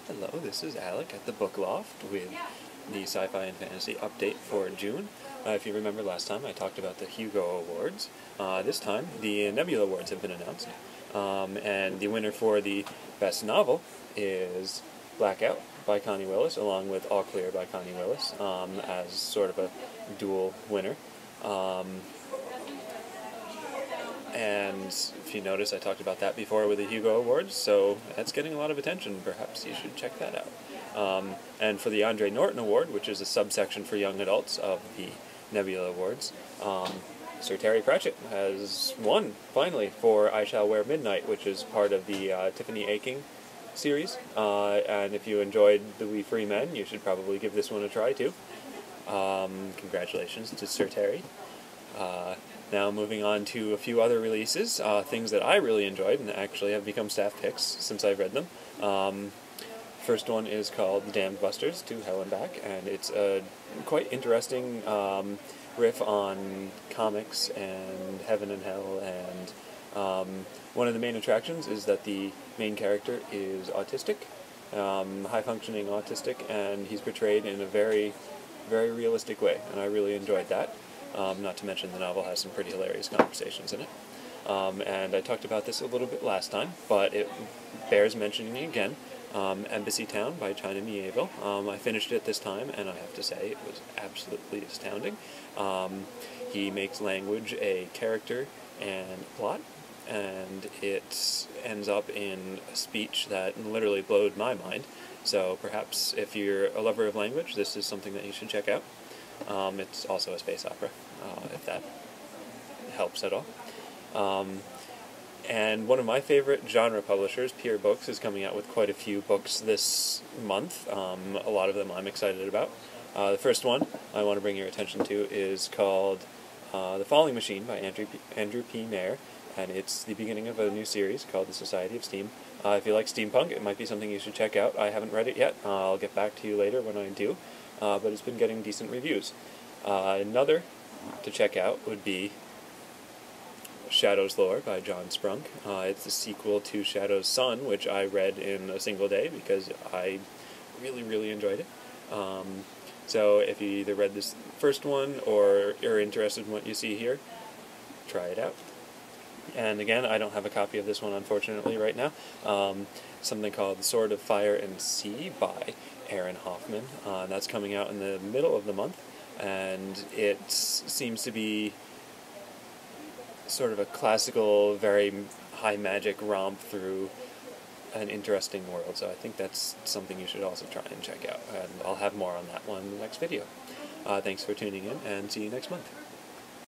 Hello, this is Alec at the Bookloft with the Sci-Fi and Fantasy update for June. If you remember last time I talked about the Hugo Awards. This time the Nebula Awards have been announced, and the winner for the Best Novel is Blackout by Connie Willis, along with All Clear by Connie Willis, as sort of a dual winner. And if you notice, I talked about that before with the Hugo Awards, so that's getting a lot of attention. Perhaps you should check that out. And for the Andre Norton Award, which is a subsection for young adults of the Nebula Awards, Sir Terry Pratchett has won, finally, for I Shall Wear Midnight, which is part of the Tiffany Aching series. And if you enjoyed The Wee Free Men, you should probably give this one a try, too. Congratulations to Sir Terry. Now moving on to a few other releases, things that I really enjoyed and actually have become staff picks since I've read them. First one is called The Damned Busters, To Hell and Back, and it's a quite interesting riff on comics and heaven and hell, and one of the main attractions is that the main character is autistic, high-functioning autistic, and he's portrayed in a very, very realistic way, and I really enjoyed that. Not to mention the novel has some pretty hilarious conversations in it. And I talked about this a little bit last time, but it bears mentioning again. Embassytown by China Mieville. I finished it this time, and I have to say it was absolutely astounding. He makes language a character and plot, and it ends up in a speech that literally blowed my mind. So perhaps if you're a lover of language, this is something that you should check out. It's also a space opera, if that helps at all. And one of my favorite genre publishers, Peer Books, is coming out with quite a few books this month. A lot of them I'm excited about. The first one I want to bring your attention to is called The Falling Machine by Andrew P. Mayer, and it's the beginning of a new series called The Society of Steam. If you like steampunk, it might be something you should check out. I haven't read it yet. I'll get back to you later when I do. But it's been getting decent reviews. Another to check out would be Shadow's Lore by Jon Sprunk. It's the sequel to Shadow's Sun, which I read in a single day because I really, really enjoyed it. So if you either read this first one or are interested in what you see here, try it out. And again, I don't have a copy of this one, unfortunately, right now. Something called The Sword of Fire and Sea by Erin Hoffman. That's coming out in the middle of the month, and it seems to be sort of a classical, very high magic romp through an interesting world, so I think that's something you should also try and check out, and I'll have more on that one in the next video. Thanks for tuning in, and see you next month.